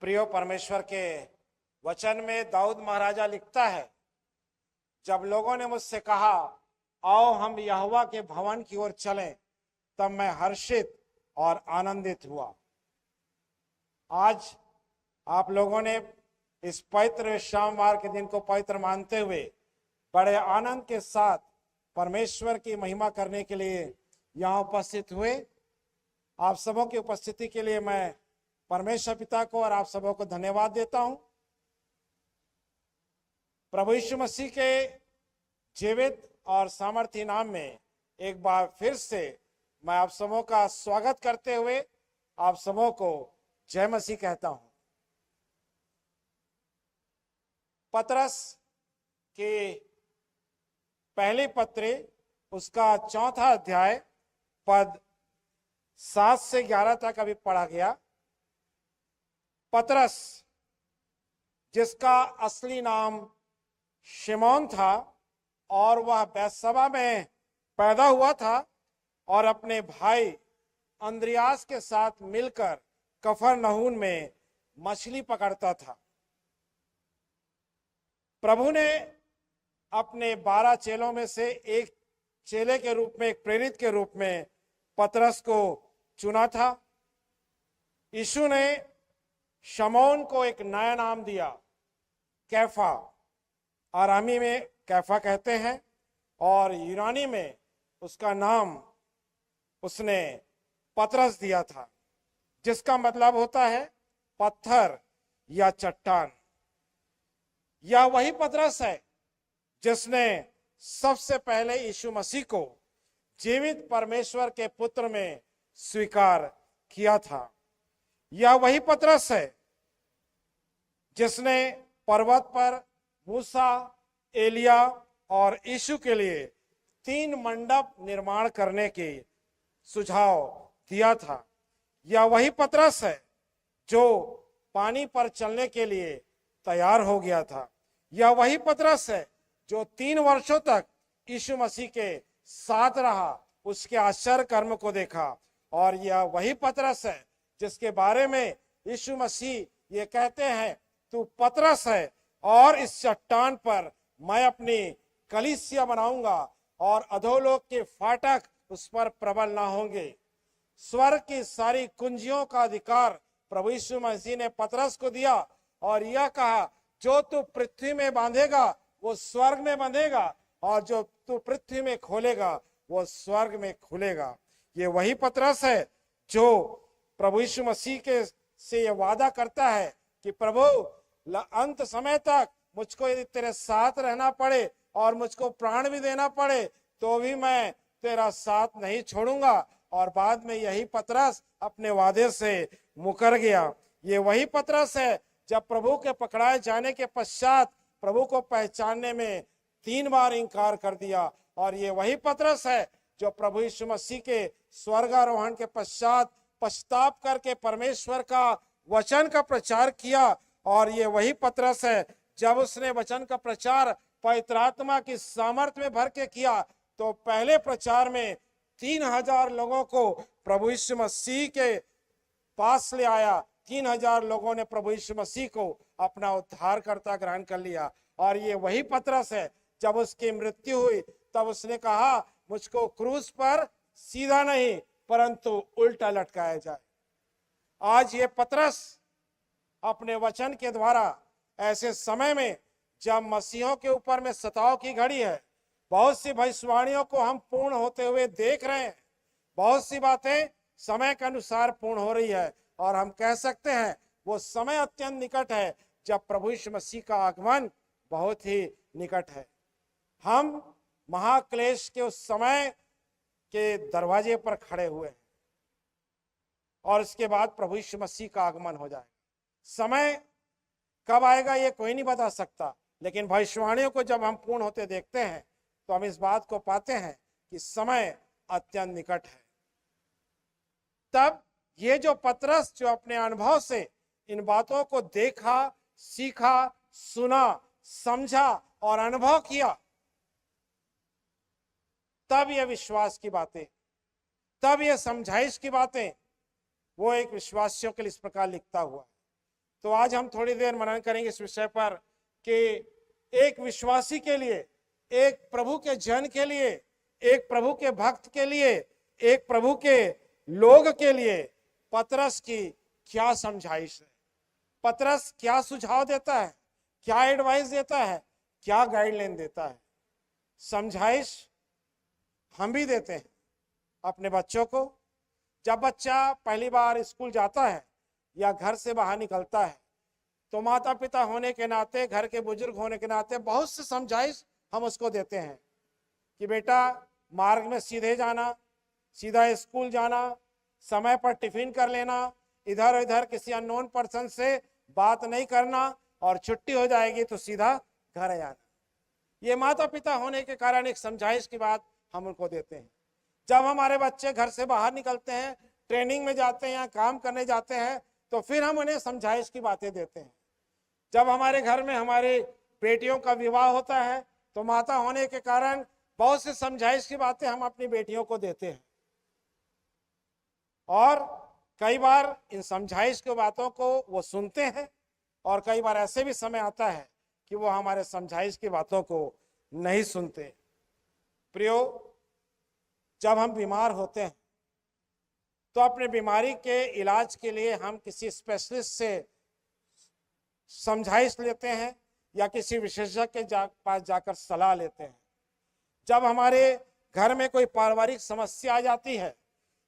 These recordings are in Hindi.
प्रियो परमेश्वर के वचन में दाऊद महाराजा लिखता है, जब लोगों ने मुझसे कहा आओ हम यहोवा के भवन की ओर चलें, तब मैं हर्षित और आनंदित हुआ। आज आप लोगों ने इस पवित्र सोमवार के दिन को पवित्र मानते हुए बड़े आनंद के साथ परमेश्वर की महिमा करने के लिए यहाँ उपस्थित हुए। आप सबों की उपस्थिति के लिए मैं परमेश्वर पिता को और आप सबों को धन्यवाद देता हूं। प्रभु यीशु मसीह के जीवित और सामर्थी नाम में एक बार फिर से मैं आप सबों का स्वागत करते हुए आप सबों को जय मसीह कहता हूं। पतरस की पहली पत्री उसका 4था अध्याय पद 7 से 11 तक अभी पढ़ा गया। पतरस, जिसका असली नाम शिमोन था और वह बैतसबा में पैदा हुआ था और अपने भाई अंद्रियास के साथ मिलकर कफरनहूम में मछली पकड़ता था। प्रभु ने अपने 12 चेलों में से एक चेले के रूप में, एक प्रेरित के रूप में पतरस को चुना था। यीशु ने शमौन को एक नया नाम दिया, कैफा। आरामी में कैफा कहते हैं और यूनानी में उसका नाम उसने पतरस दिया था, जिसका मतलब होता है पत्थर या चट्टान। यह वही पतरस है जिसने सबसे पहले यीशु मसीह को जीवित परमेश्वर के पुत्र में स्वीकार किया था। यह वही पतरस है जिसने पर्वत पर मूसा, एलिया और यीशु के लिए 3 मंडप निर्माण करने के सुझाव दिया था। यह वही पतरस है जो पानी पर चलने के लिए तैयार हो गया था। यह वही पतरस है जो 3 वर्षों तक यीशु मसीह के साथ रहा, उसके आश्चर्य कर्म को देखा। और यह वही पतरस है जिसके बारे में यीशु मसीह ये कहते हैं, तू पतरस है और इस चट्टान पर मैं अपनी कलीसिया बनाऊंगा और अधोलोक के फाटक उस पर प्रबल ना होंगे। स्वर्ग की सारी कुंजियों का अधिकार प्रभु यीशु मसीह ने पतरस को दिया और यह कहा, जो तू पृथ्वी में बांधेगा वो स्वर्ग में बंधेगा और जो तू पृथ्वी में खोलेगा वो स्वर्ग में खुलेगा। ये वही पतरस है जो प्रभु यीशु मसीह के से ये वादा करता है कि प्रभु अंत समय तक मुझको यदि तेरे साथ रहना पड़े और मुझको प्राण भी देना पड़े तो भी मैं तेरा साथ नहीं छोड़ूंगा। और बाद में यही पतरस अपने वादे से मुकर गया। ये वही पतरस है जब प्रभु के पकड़ाए जाने के पश्चात प्रभु को पहचानने में 3 बार इंकार कर दिया। और ये वही पतरस है जो प्रभु यीशु मसीह के स्वर्गारोहण के पश्चात पश्चाताप करके परमेश्वर का वचन का प्रचार किया। और ये वही पतरस है जब उसने वचन का प्रचार पवित्र आत्मा की सामर्थ्य में भर के किया तो पहले प्रचार में 3000 लोगों को प्रभु यीशु मसीह के पास ले आया। 3000 लोगों ने प्रभु यीशु मसीह को अपना उद्धारकर्ता ग्रहण कर लिया। और ये वही पतरस है जब उसकी मृत्यु हुई तब उसने कहा, मुझको क्रूस पर सीधा नहीं परंतु उल्टा लटकाया जाए। आज ये पतरस अपने वचन के द्वारा ऐसे समय में जब मसीहों के ऊपर में सताव की घड़ी है, बहुत सी भविष्यवाणियों को हम पूर्ण होते हुए देख रहे हैं। बहुत सी बातें समय के अनुसार पूर्ण हो रही है और हम कह सकते हैं वो समय अत्यंत निकट है जब प्रभु यीशु मसीह का आगमन बहुत ही निकट है। हम महाक्लेश के उस समय के दरवाजे पर खड़े हुए हैं और इसके बाद प्रभु यीशु मसीह का आगमन हो जाएगा। समय कब आएगा ये कोई नहीं बता सकता, लेकिन भविष्यवाणियों को जब हम पूर्ण होते देखते हैं तो हम इस बात को पाते हैं कि समय अत्यंत निकट है। तब ये जो पतरस जो अपने अनुभव से इन बातों को देखा, सीखा, सुना, समझा और अनुभव किया, तब ये विश्वास की बातें, तब ये समझाइश की बातें वो एक विश्वासियों के लिए इस प्रकार लिखता हुआ। तो आज हम थोड़ी देर मनन करेंगे इस विषय पर कि एक विश्वासी के लिए, एक प्रभु के जन के लिए, एक प्रभु के भक्त के लिए, एक प्रभु के लोग के लिए पतरस की क्या समझाइश है, पतरस क्या सुझाव देता है, क्या एडवाइस देता है, क्या गाइडलाइन देता है। समझाइश हम भी देते हैं अपने बच्चों को। जब बच्चा पहली बार स्कूल जाता है या घर से बाहर निकलता है तो माता पिता होने के नाते, घर के बुजुर्ग होने के नाते बहुत से समझाइश हम उसको देते हैं कि बेटा मार्ग में सीधे जाना, सीधा स्कूल जाना, समय पर टिफिन कर लेना, इधर उधर किसी अननोन पर्सन से बात नहीं करना और छुट्टी हो जाएगी तो सीधा घर आ जाना। ये माता पिता होने के कारण एक समझाइश की बात हम उनको देते हैं। जब हमारे बच्चे घर से बाहर निकलते हैं, ट्रेनिंग में जाते हैं या काम करने जाते हैं तो फिर हम उन्हें समझाइश की बातें देते हैं। जब हमारे घर में हमारे बेटियों का विवाह होता है तो माता होने के कारण बहुत से समझाइश की बातें हम अपनी बेटियों को देते हैं। और कई बार इन समझाइश की बातों को वो सुनते हैं और कई बार ऐसे भी समय आता है कि वो हमारे समझाइश की बातों को नहीं सुनते। प्रियो, जब हम बीमार होते हैं तो अपने बीमारी के इलाज के लिए हम किसी स्पेशलिस्ट से समझाइश लेते हैं या किसी विशेषज्ञ के पास जाकर सलाह लेते हैं। जब हमारे घर में कोई पारिवारिक समस्या आ जाती है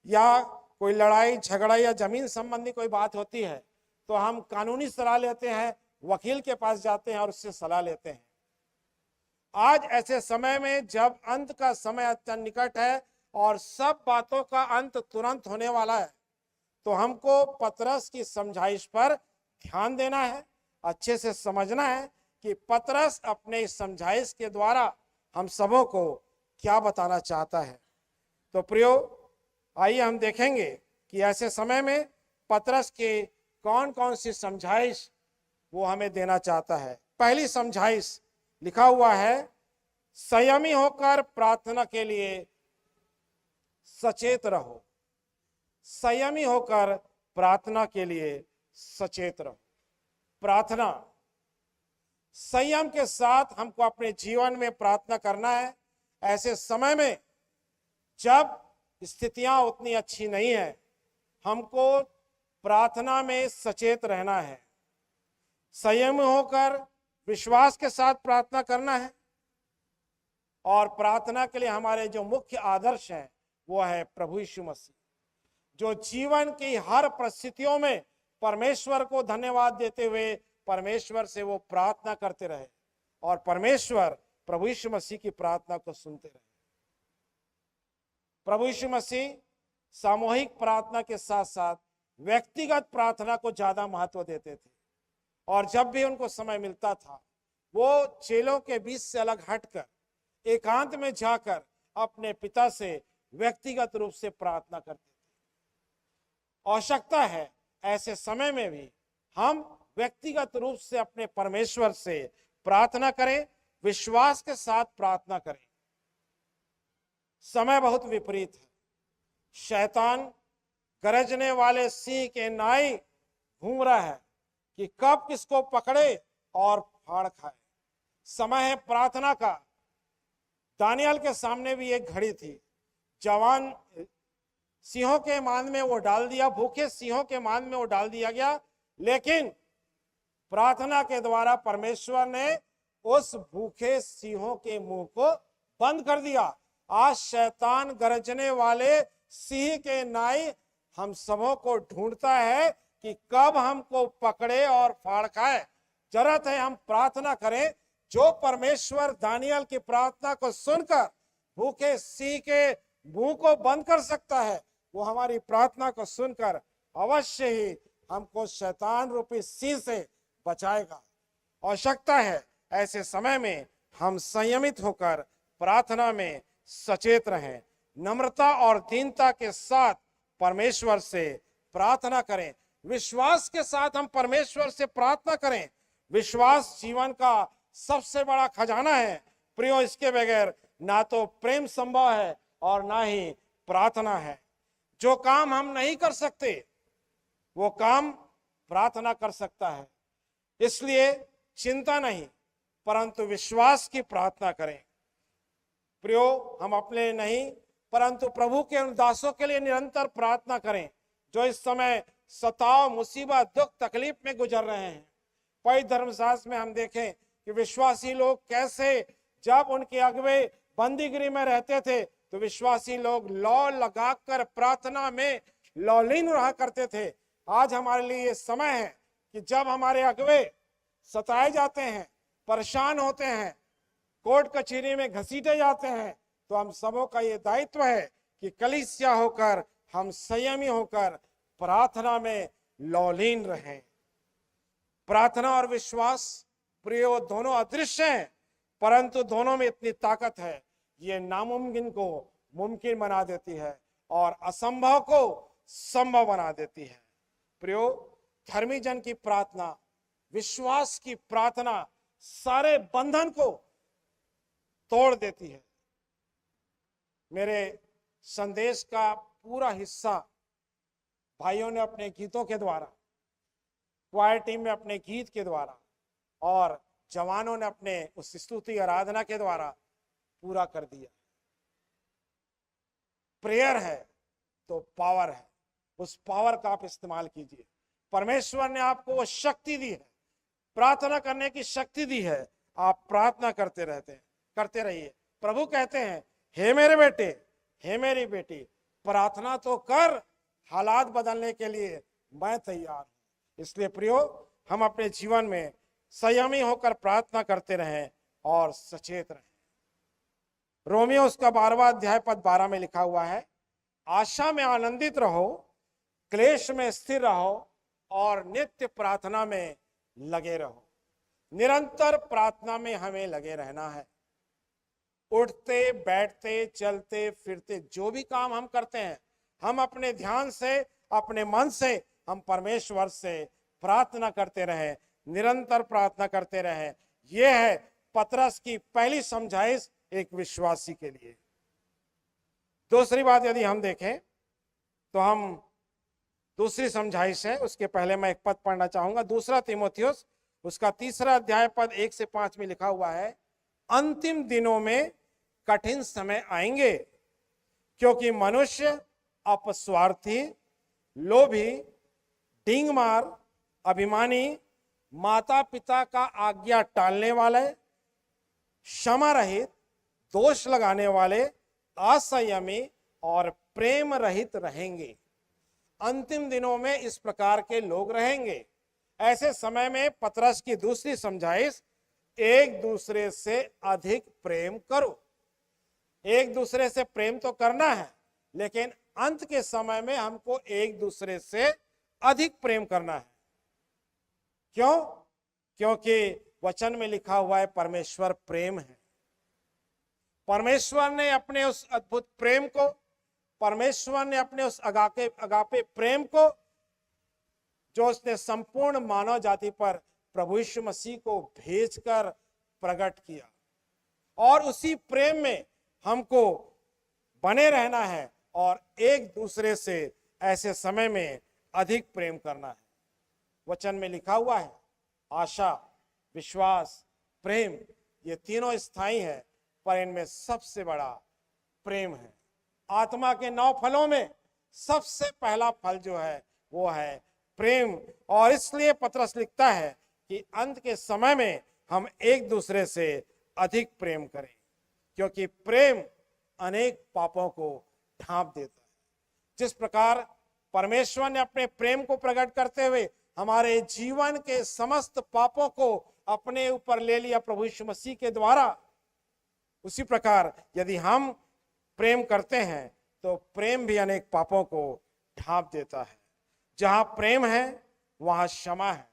या कोई लड़ाई झगड़ा या जमीन संबंधी कोई बात होती है तो हम कानूनी सलाह लेते हैं, वकील के पास जाते हैं और उससे सलाह लेते हैं। आज ऐसे समय में जब अंत का समय अत्यंत निकट है और सब बातों का अंत तुरंत होने वाला है तो हमको पतरस की समझाइश पर ध्यान देना है, अच्छे से समझना है कि पतरस अपने इस समझाइश के द्वारा हम सबों को क्या बताना चाहता है। तो प्रियो, आइए हम देखेंगे कि ऐसे समय में पतरस के कौन कौन सी समझाइश वो हमें देना चाहता है। पहली समझाइश लिखा हुआ है, संयमी होकर प्रार्थना के लिए सचेत रहो। संयमी होकर प्रार्थना के लिए सचेत रहो। प्रार्थना, संयम के साथ हमको अपने जीवन में प्रार्थना करना है। ऐसे समय में जब स्थितियां उतनी अच्छी नहीं है, हमको प्रार्थना में सचेत रहना है। संयम होकर विश्वास के साथ प्रार्थना करना है। और प्रार्थना के लिए हमारे जो मुख्य आदर्श हैं वो है प्रभु यीशु मसीह, जो जीवन की हर परिस्थितियों में परमेश्वर को धन्यवाद देते हुए परमेश्वर से वो प्रार्थना करते रहे और परमेश्वर प्रभु यीशु मसीह की प्रार्थना को सुनते रहे। प्रभु यीशु मसीह सामूहिक प्रार्थना के साथ साथ व्यक्तिगत प्रार्थना को ज्यादा महत्व देते थे और जब भी उनको समय मिलता था वो चेलों के बीच से अलग हटकर एकांत में जाकर अपने पिता से व्यक्तिगत रूप से प्रार्थना करते थे। आवश्यकता है ऐसे समय में भी हम व्यक्तिगत रूप से अपने परमेश्वर से प्रार्थना करें, विश्वास के साथ प्रार्थना करें। समय बहुत विपरीत है। शैतान गरजने वाले सिंह के नाई घूम रहा है कि कब किसको पकड़े और फाड़ खाए। समय है प्रार्थना का। दानियल के सामने भी एक घड़ी थी। जवान सिंहों के मान में वो डाल दिया, भूखे सिंहों के मान में वो डाल दिया गया, लेकिन प्रार्थना के द्वारा परमेश्वर ने उस भूखे सिंहों के मुंह को बंद कर दिया। आज शैतान गरजने वाले सिंह के नाई हम सबों को ढूंढता है कि कब हमको पकड़े और फाड़ खाए। जरूरत है हम प्रार्थना करें। जो परमेश्वर दानियल की प्रार्थना को सुनकर भूखे सिंह के मुंह को बंद कर सकता है, वो हमारी प्रार्थना को सुनकर अवश्य ही हमको शैतान रूपी सिंह से बचाएगा। आवश्यकता है ऐसे समय में हम संयमित होकर प्रार्थना में सचेत रहें, नम्रता और दीनता के साथ परमेश्वर से प्रार्थना करें, विश्वास के साथ हम परमेश्वर से प्रार्थना करें। विश्वास जीवन का सबसे बड़ा खजाना है प्रियो, इसके बगैर ना तो प्रेम संभव है और ना ही प्रार्थना है। जो काम हम नहीं कर सकते वो काम प्रार्थना कर सकता है। इसलिए चिंता नहीं परंतु विश्वास की प्रार्थना करें। प्रियो, हम अपने नहीं परंतु प्रभु के उन दासों के लिए निरंतर प्रार्थना करें जो इस समय सताव, मुसीबत, दुख, तकलीफ में गुजर रहे हैं। पवित्र धर्मशास्त्र में हम देखें कि विश्वासी लोग कैसे, जब उनके अगुवे बंदीगिरी में रहते थे तो विश्वासी लोग लौ लगाकर प्रार्थना में लौलीन रहा करते थे। आज हमारे लिए ये समय है कि जब हमारे अगुवे सताए जाते हैं, परेशान होते हैं, कोर्ट कचहरी में घसीटे जाते हैं, तो हम सबों का ये दायित्व है कि कलीसिया होकर हम संयमी होकर प्रार्थना में लौलीन रहें। प्रार्थना और विश्वास प्रियो दोनों अदृश्य हैं परंतु दोनों में इतनी ताकत है, ये नामुमकिन को मुमकिन बना देती है और असंभव को संभव बना देती है। प्रियो, धर्मी जन की प्रार्थना, विश्वास की प्रार्थना सारे बंधन को तोड़ देती है। मेरे संदेश का पूरा हिस्सा भाइयों ने अपने गीतों के द्वारा, क्वायर टीम में अपने गीत के द्वारा और जवानों ने अपने उस स्तुति आराधना के द्वारा पूरा कर दिया। प्रेयर है तो पावर है, उस पावर का आप इस्तेमाल कीजिए। परमेश्वर ने आपको वो शक्ति दी है, प्रार्थना करने की शक्ति दी है। आप प्रार्थना करते रहिए। प्रभु कहते हैं, हे मेरे बेटे, हे मेरी बेटी, प्रार्थना तो कर, हालात बदलने के लिए मैं तैयार हूं। इसलिए प्रियो, हम अपने जीवन में संयमी होकर प्रार्थना करते रहें और सचेत रहें। रोमियो उसका 12वां अध्याय पद 12 में लिखा हुआ है, आशा में आनंदित रहो, क्लेश में स्थिर रहो और नित्य प्रार्थना में लगे रहो। निरंतर प्रार्थना में हमें लगे रहना है। उठते, बैठते, चलते फिरते जो भी काम हम करते हैं, हम अपने ध्यान से, अपने मन से हम परमेश्वर से प्रार्थना करते रहें, निरंतर प्रार्थना करते रहें। यह है पतरस की पहली समझाइश एक विश्वासी के लिए। दूसरी बात यदि हम देखें तो हम दूसरी समझाइश है, उसके पहले मैं एक पद पढ़ना चाहूंगा। दूसरा तीमुथियुस उसका 3 अध्याय पद 1 से 5 में लिखा हुआ है, अंतिम दिनों में कठिन समय आएंगे क्योंकि मनुष्य अपस्वार्थी, लोभी, डींगमार, अभिमानी, माता पिता का आज्ञा टालने वाले, क्षमा रहित, दोष लगाने वाले, असंयमी और प्रेम रहित रहेंगे। अंतिम दिनों में इस प्रकार के लोग रहेंगे। ऐसे समय में पतरस की दूसरी समझाइश, एक दूसरे से अधिक प्रेम करो। एक दूसरे से प्रेम तो करना है, लेकिन अंत के समय में हमको एक दूसरे से अधिक प्रेम करना है। क्यों? क्योंकि वचन में लिखा हुआ है परमेश्वर प्रेम है। परमेश्वर ने अपने उस अद्भुत प्रेम को, परमेश्वर ने अपने उस अगापे प्रेम को, जो उसने संपूर्ण मानव जाति पर प्रभु यीशु मसीह को भेजकर प्रकट किया, और उसी प्रेम में हमको बने रहना है और एक दूसरे से ऐसे समय में अधिक प्रेम करना है। वचन में लिखा हुआ है आशा, विश्वास, प्रेम, ये तीनों स्थायी है, पर इनमें सबसे बड़ा प्रेम है। आत्मा के 9 फलों में सबसे पहला फल जो है वो है प्रेम। और इसलिए पतरस लिखता है कि अंत के समय में हम एक दूसरे से अधिक प्रेम करें, क्योंकि प्रेम अनेक पापों को ढांप देता है। जिस प्रकार परमेश्वर ने अपने प्रेम को प्रकट करते हुए हमारे जीवन के समस्त पापों को अपने ऊपर ले लिया प्रभु यीशु मसीह के द्वारा, उसी प्रकार यदि हम प्रेम करते हैं तो प्रेम भी अनेक पापों को ढांप देता है। जहां प्रेम है वहां क्षमा है,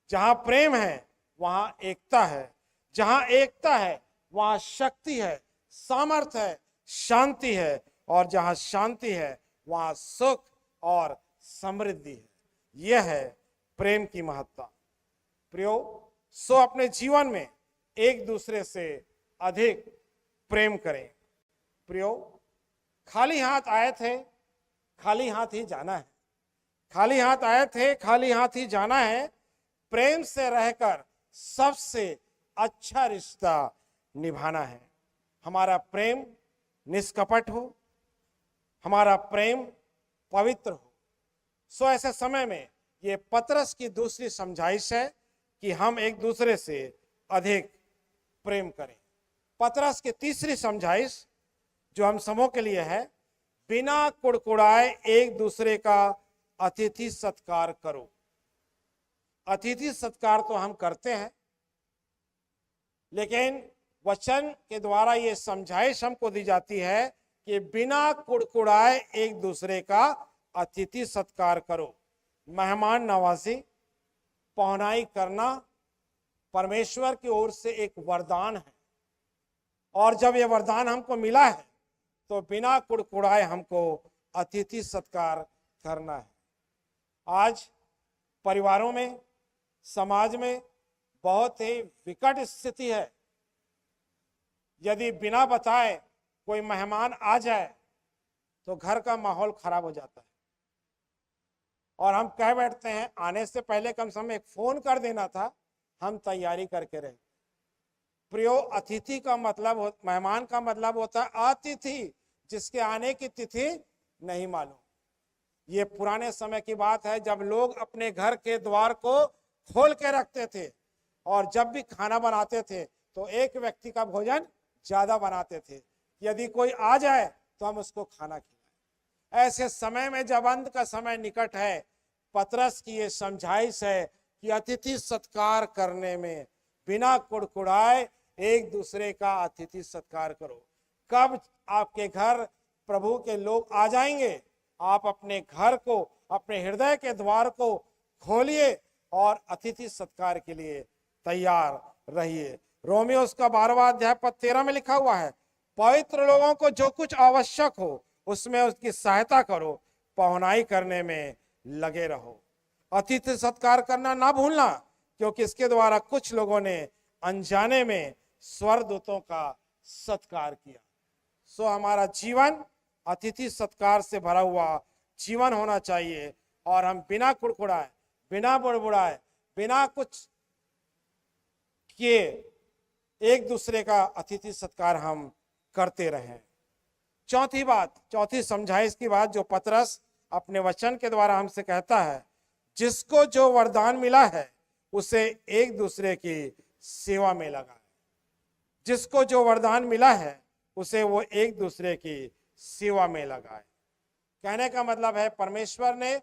जहां प्रेम है वहां एकता है, जहां एकता है वहां शक्ति है, सामर्थ्य है, शांति है, और जहां शांति है वहां सुख और समृद्धि है। यह है प्रेम की महत्ता। प्रियो, सो अपने जीवन में एक दूसरे से अधिक प्रेम करें। प्रियो, खाली हाथ आए थे, खाली हाथ ही जाना है। खाली हाथ आए थे, खाली हाथ ही जाना है। प्रेम से रहकर सबसे अच्छा रिश्ता निभाना है। हमारा प्रेम निष्कपट हो, हमारा प्रेम पवित्र हो। सो ऐसे समय में ये पतरस की दूसरी समझाइश है कि हम एक दूसरे से अधिक प्रेम करें। पतरस की तीसरी समझाइश जो हम समूह के लिए है, बिना कुड़कुड़ाए एक दूसरे का अतिथि सत्कार करो। अतिथि सत्कार तो हम करते हैं, लेकिन वचन के द्वारा ये समझाइश हमको दी जाती है कि बिना कुड़कुड़ाए एक दूसरे का अतिथि सत्कार करो। मेहमान नवाजी, पहुनाई करना परमेश्वर की ओर से एक वरदान है, और जब ये वरदान हमको मिला है तो बिना कुड़कुड़ाए हमको अतिथि सत्कार करना है। आज परिवारों में, समाज में बहुत ही विकट स्थिति है। यदि बिना बताए कोई मेहमान आ जाए तो घर का माहौल खराब हो जाता है, और हम कह बैठते हैं आने से पहले कम से कम एक फोन कर देना था, हम तैयारी करके रहे। प्रियो, अतिथि का मतलब मेहमान का मतलब होता है अतिथि, जिसके आने की तिथि नहीं मालूम। ये पुराने समय की बात है जब लोग अपने घर के द्वार को खोल के रखते थे, और जब भी खाना बनाते थे तो एक व्यक्ति का भोजन ज्यादा बनाते थे। यदि कोई आ जाए तो हम उसको खाना खिलाएं। ऐसे समय में जब अंत का समय निकट है, पतरस की ये समझाइश है कि अतिथि सत्कार करने में बिना कुड़कुड़ाए एक दूसरे का अतिथि सत्कार करो। कब आपके घर प्रभु के लोग आ जाएंगे, आप अपने घर को, अपने हृदय के द्वार को खोलिए और अतिथि सत्कार के लिए तैयार रहिए। रोमियो उसका 12वां अध्याय पद 13 में लिखा हुआ है, पवित्र लोगों को जो कुछ आवश्यक हो उसमें उसकी सहायता करो, पहुनाई करने में लगे रहो। अतिथि सत्कार करना ना भूलना, क्योंकि इसके द्वारा कुछ लोगों ने अनजाने में स्वर्गदूतों का सत्कार किया। सो हमारा जीवन अतिथि सत्कार से भरा हुआ जीवन होना चाहिए, और हम बिना कुड़कुड़ाए, बिना बुड़बुड़ाए, बिना कुछ किए एक दूसरे का अतिथि सत्कार हम करते रहें। चौथी बात, चौथी समझाइश की बात जो पतरस अपने वचन के द्वारा हमसे कहता है, जिसको जो वरदान मिला है उसे एक दूसरे की सेवा में लगाए। जिसको जो वरदान मिला है उसे वो एक दूसरे की सेवा में लगाए। कहने का मतलब है परमेश्वर ने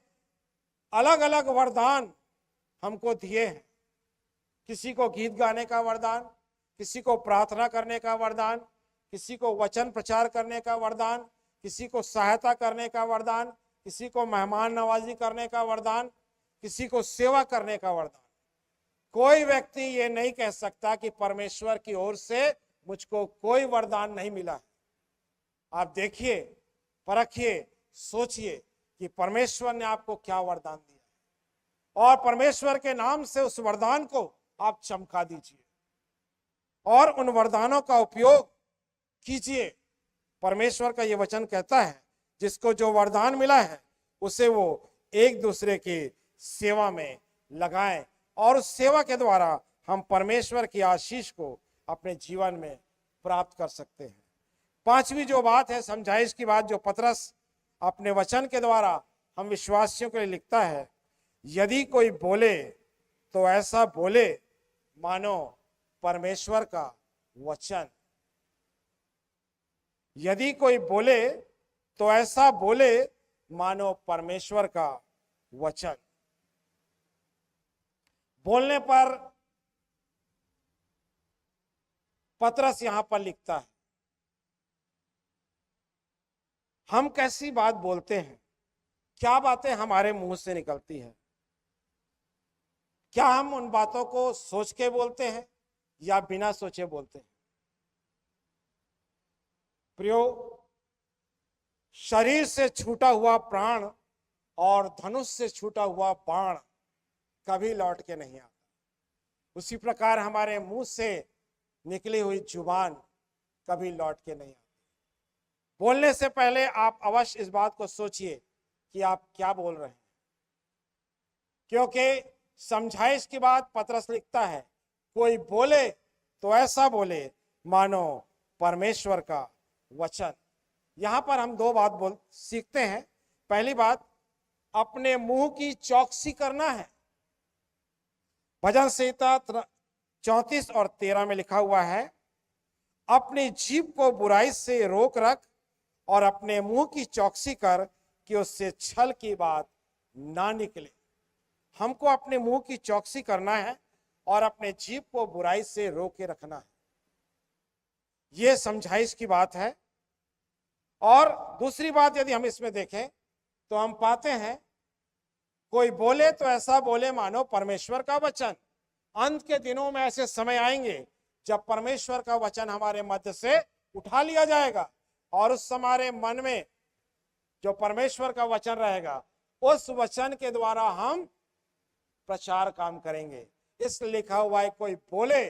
अलग अलग वरदान हमको दिए हैं। किसी को गीत गाने का वरदान, किसी को प्रार्थना करने का वरदान, किसी को वचन प्रचार करने का वरदान, किसी को सहायता करने का वरदान, किसी को मेहमान नवाजी करने का वरदान, किसी को सेवा करने का वरदान। कोई व्यक्ति ये नहीं कह सकता कि परमेश्वर की ओर से मुझको कोई वरदान नहीं मिला है। आप देखिए, परखिए, सोचिए कि परमेश्वर ने आपको क्या वरदान दिया है, और परमेश्वर के नाम से उस वरदान को आप चमका दीजिए और उन वरदानों का उपयोग कीजिए। परमेश्वर का ये वचन कहता है, जिसको जो वरदान मिला है उसे वो एक दूसरे की सेवा में लगाएं, और उस सेवा के द्वारा हम परमेश्वर की आशीष को अपने जीवन में प्राप्त कर सकते हैं। पांचवी जो बात है, समझाइश की बात जो पतरस अपने वचन के द्वारा हम विश्वासियों के लिए लिखता है, यदि कोई बोले तो ऐसा बोले मानो परमेश्वर का वचन। यदि कोई बोले तो ऐसा बोले मानो परमेश्वर का वचन। बोलने पर पतरस यहां पर लिखता है, हम कैसी बात बोलते हैं, क्या बातें हमारे मुंह से निकलती है। क्या हम उन बातों को सोच के बोलते हैं या बिना सोचे बोलते हैं। प्रियो, शरीर से छूटा हुआ प्राण और धनुष से छूटा हुआ बाण कभी लौट के नहीं आता। उसी प्रकार हमारे मुंह से निकली हुई जुबान कभी लौट के नहीं आती। बोलने से पहले आप अवश्य इस बात को सोचिए कि आप क्या बोल रहे हैं, क्योंकि समझाइश के बाद पतरस लिखता है, कोई बोले तो ऐसा बोले मानो परमेश्वर का वचन। यहां पर हम दो बात सीखते हैं। पहली बात, अपने मुंह की चौकसी करना है। भजन संहिता 34 और 13 में लिखा हुआ है, अपनी जीभ को बुराई से रोक रख और अपने मुंह की चौकसी कर कि उससे छल की बात ना निकले। हमको अपने मुंह की चौकसी करना है और अपने जीभ को बुराई से रोक के रखना है। यह समझाइश की बात है। और दूसरी बात यदि हम इसमें देखें तो हम पाते हैं, कोई बोले तो ऐसा बोले मानो परमेश्वर का वचन। अंत के दिनों में ऐसे समय आएंगे जब परमेश्वर का वचन हमारे मध्य से उठा लिया जाएगा और उस हमारे मन में जो परमेश्वर का वचन रहेगा, उस वचन के द्वारा हम प्रचार काम करेंगे। इस लिखा हुआ है, कोई बोले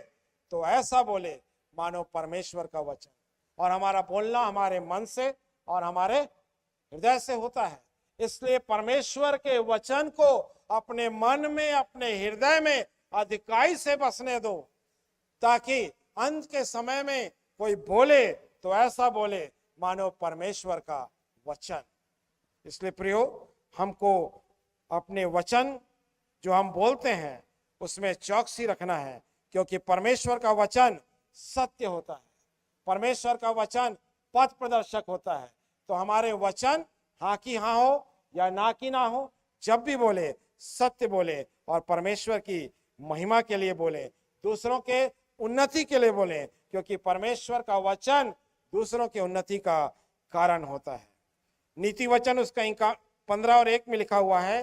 तो ऐसा बोले मानो परमेश्वर का वचन। और हमारा बोलना हमारे मन से और हमारे हृदय से होता है। इसलिए परमेश्वर के वचन को अपने मन में, अपने हृदय में अधिकाई से बसने दो, ताकि अंत के समय में कोई बोले तो ऐसा बोले मानो परमेश्वर का वचन। इसलिए प्रियो, हमको अपने वचन जो हम बोलते हैं उसमें चौकसी रखना है, क्योंकि परमेश्वर का वचन सत्य होता है। परमेश्वर का वचन पथ प्रदर्शक होता है। तो हमारे वचन हाँ की हाँ हो या ना की ना हो, जब भी बोले सत्य बोले और परमेश्वर की महिमा के लिए बोले, दूसरों के उन्नति के लिए बोले, क्योंकि परमेश्वर का वचन दूसरों की उन्नति का कारण होता है। नीति वचन उसका 15 और 1 में लिखा हुआ है,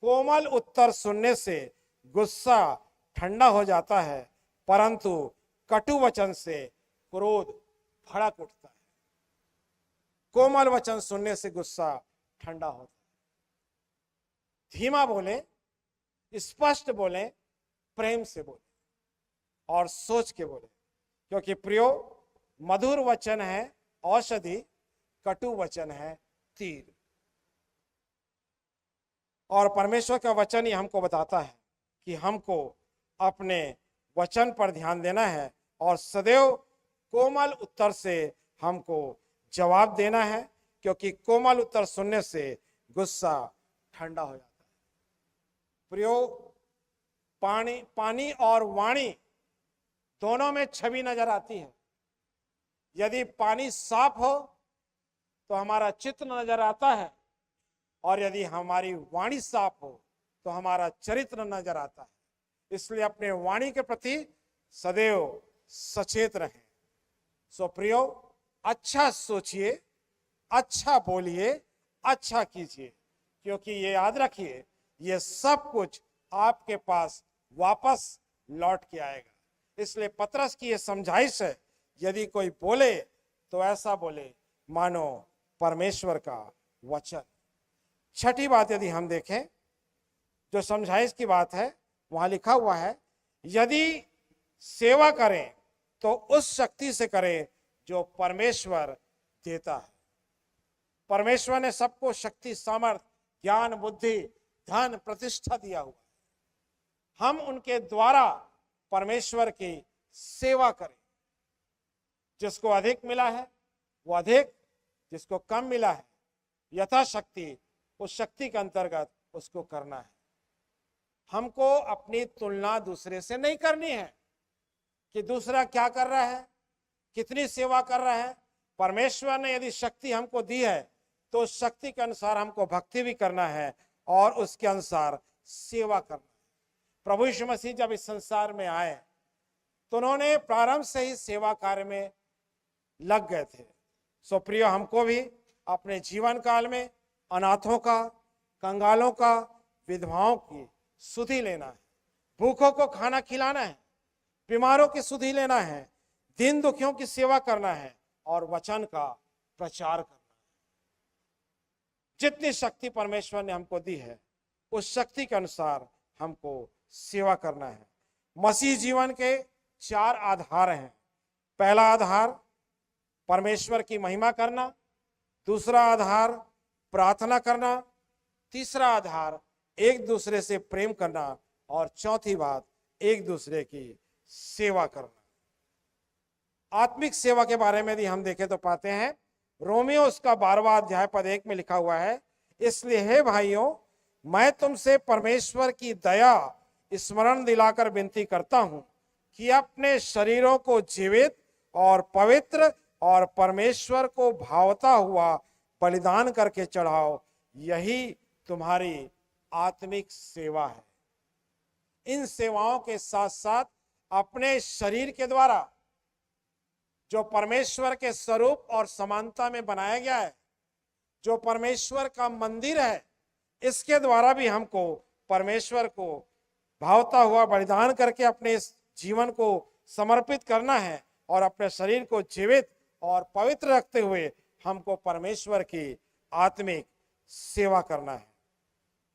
कोमल उत्तर सुनने से गुस्सा ठंडा हो जाता है, परंतु कटु वचन से क्रोध भड़क उठता है। कोमल वचन सुनने से गुस्सा ठंडा होता है। धीमा बोले, स्पष्ट बोले, प्रेम से बोले और सोच के बोले, क्योंकि प्रियो, मधुर वचन है औषधि, कटु वचन है तीर। और परमेश्वर का वचन ही हमको बताता है कि हमको अपने वचन पर ध्यान देना है और सदैव कोमल उत्तर से हमको जवाब देना है, क्योंकि कोमल उत्तर सुनने से गुस्सा ठंडा हो जाता है। प्रियो, पानी और वाणी दोनों में छवि नजर आती है। यदि पानी साफ हो तो हमारा चित्र नजर आता है, और यदि हमारी वाणी साफ हो तो हमारा चरित्र नजर आता है। इसलिए अपने वाणी के प्रति सदैव सचेत रहें। सो प्रियो, अच्छा सोचिए, अच्छा बोलिए, अच्छा कीजिए, क्योंकि ये याद रखिए, ये सब कुछ आपके पास वापस लौट के आएगा। इसलिए पतरस की ये समझाइश है, यदि कोई बोले तो ऐसा बोले मानो परमेश्वर का वचन। छठी बात यदि हम देखें, जो समझाइश की बात है, वहां लिखा हुआ है, यदि सेवा करें तो उस शक्ति से करें जो परमेश्वर देता है। परमेश्वर ने सबको शक्ति, सामर्थ, ज्ञान, बुद्धि, धन, प्रतिष्ठा दिया हुआ है। हम उनके द्वारा परमेश्वर की सेवा करें। जिसको अधिक मिला है वो अधिक, जिसको कम मिला है यथाशक्ति उस शक्ति के अंतर्गत उसको करना है। हमको अपनी तुलना दूसरे से नहीं करनी है कि दूसरा क्या कर रहा है, कितनी सेवा कर रहा है। परमेश्वर ने यदि शक्ति हमको दी है तो उस शक्ति के अनुसार हमको भक्ति भी करना है और उसके अनुसार सेवा करना है। प्रभु यीशु मसीह जब इस संसार में आए तो उन्होंने प्रारंभ से ही सेवा कार्य में लग गए थे। सो प्रिय, हमको भी अपने जीवन काल में अनाथों का, कंगालों का, विधवाओं की सुधि लेना है, भूखों को खाना खिलाना है, बीमारों की सुधि लेना है, दीन दुखियों की सेवा करना है और वचन का प्रचार करना है। जितनी शक्ति परमेश्वर ने हमको दी है उस शक्ति के अनुसार हमको सेवा करना है। मसीह जीवन के 4 आधार हैं। पहला आधार परमेश्वर की महिमा करना, दूसरा आधार प्रार्थना करना, तीसरा आधार एक दूसरे से प्रेम करना और चौथी बात, एक दूसरे की सेवा करना। आत्मिक सेवा के बारे में यदि हम देखें तो पाते हैं रोमियो उसका 12वां अध्याय पद 1 में लिखा हुआ है, इसलिए हे भाइयों, मैं तुमसे परमेश्वर की दया स्मरण दिलाकर विनती करता हूं कि अपने शरीरों को जीवित और पवित्र और परमेश्वर को भावता हुआ बलिदान करके चढ़ाओ, यही तुम्हारी आत्मिक सेवा है। इन सेवाओं के साथ साथ अपने शरीर के द्वारा जो परमेश्वर के स्वरूप और समानता में बनाया गया है, जो परमेश्वर का मंदिर है, इसके द्वारा भी हमको परमेश्वर को भावता हुआ बलिदान करके अपने इस जीवन को समर्पित करना है और अपने शरीर को जीवित और पवित्र रखते हुए हमको परमेश्वर की आत्मिक सेवा करना है।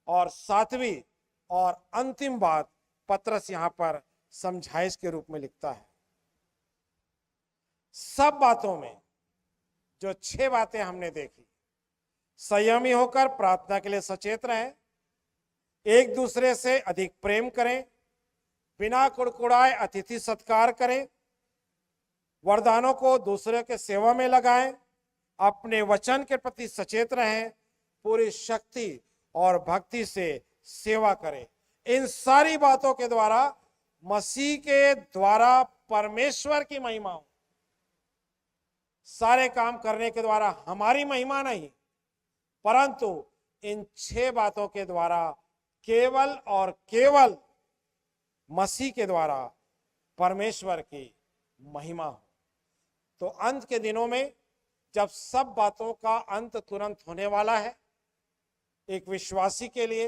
और सातवीं और अंतिम बात पतरस यहां पर समझाइश के रूप में लिखता है, सब बातों में जो 6 बातें हमने देखी, संयमी होकर प्रार्थना के लिए सचेत रहें, एक दूसरे से अधिक प्रेम करें, बिना कुड़कुड़ाए अतिथि सत्कार करें, वरदानों को दूसरे के सेवा में लगाएं, अपने वचन के प्रति सचेत रहें, पूरी शक्ति और भक्ति से सेवा करें। इन सारी बातों के द्वारा मसीह के द्वारा परमेश्वर की महिमा हो। सारे काम करने के द्वारा हमारी महिमा नहीं, परंतु इन 6 बातों के द्वारा केवल और केवल मसीह के द्वारा परमेश्वर की महिमा हो। तो अंत के दिनों में जब सब बातों का अंत तुरंत होने वाला है, एक विश्वासी के लिए,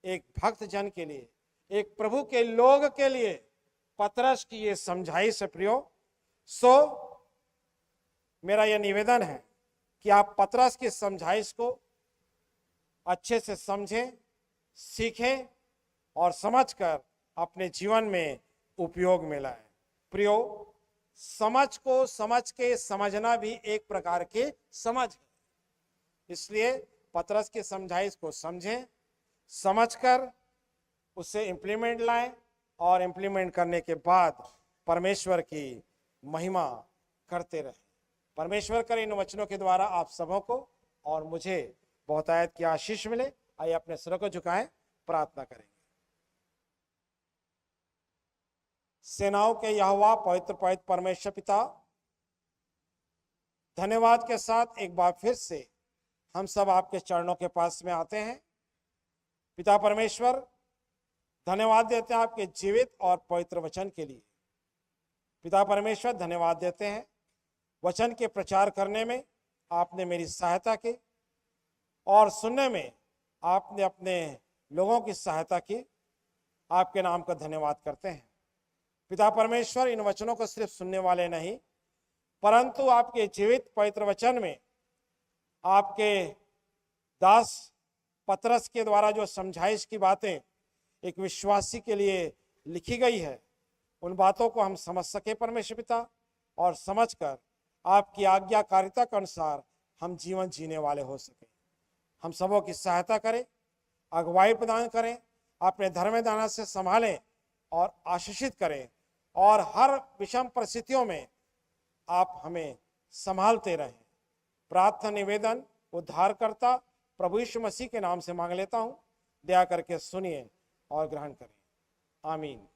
एक भक्त जन के लिए, एक प्रभु के लोग के लिए पतरस की ये समझाइश है प्रियो। सो मेरा यह निवेदन है कि आप पतरस की समझाइश को अच्छे से समझें, सीखें और समझकर अपने जीवन में उपयोग में लाएं। प्रियो, समझ को समझ के समझना भी एक प्रकार की समझ है, इसलिए पतरस की समझाइश को समझें, समझकर उसे इंप्लीमेंट लाएं और इंप्लीमेंट करने के बाद परमेश्वर की महिमा करते रहें। परमेश्वर करे इन वचनों के द्वारा आप सबों को और मुझे बहुतायत की आशीष मिले। आइए अपने सिरों को झुकाएं, प्रार्थना करेंगे। सेनाओं के यहोवा पवित्र पवित्र परमेश्वर पिता, धन्यवाद के साथ एक बार फिर से हम सब आपके चरणों के पास में आते हैं। पिता परमेश्वर, धन्यवाद देते हैं आपके जीवित और पवित्र वचन के लिए। पिता परमेश्वर, धन्यवाद देते हैं वचन के प्रचार करने में आपने मेरी सहायता की और सुनने में आपने अपने लोगों की सहायता की। आपके नाम का धन्यवाद करते हैं। पिता परमेश्वर, इन वचनों को सिर्फ सुनने वाले नहीं, परंतु आपके जीवित पवित्र वचन में आपके दास पतरस के द्वारा जो समझाइश की बातें एक विश्वासी के लिए लिखी गई है, उन बातों को हम समझ सके परमेश्वर पिता, और समझकर आपकी आज्ञाकारिता के अनुसार हम जीवन जीने वाले हो सके। हम सबों की सहायता करें, अगुवाई प्रदान करें, अपने धर्म दाना से संभालें और आशीषित करें, और हर विषम परिस्थितियों में आप हमें संभालते रहें। प्रार्थना निवेदन उद्धारकर्ता प्रभु यीशु मसीह के नाम से मांग लेता हूं। दया करके सुनिए और ग्रहण करें। आमीन।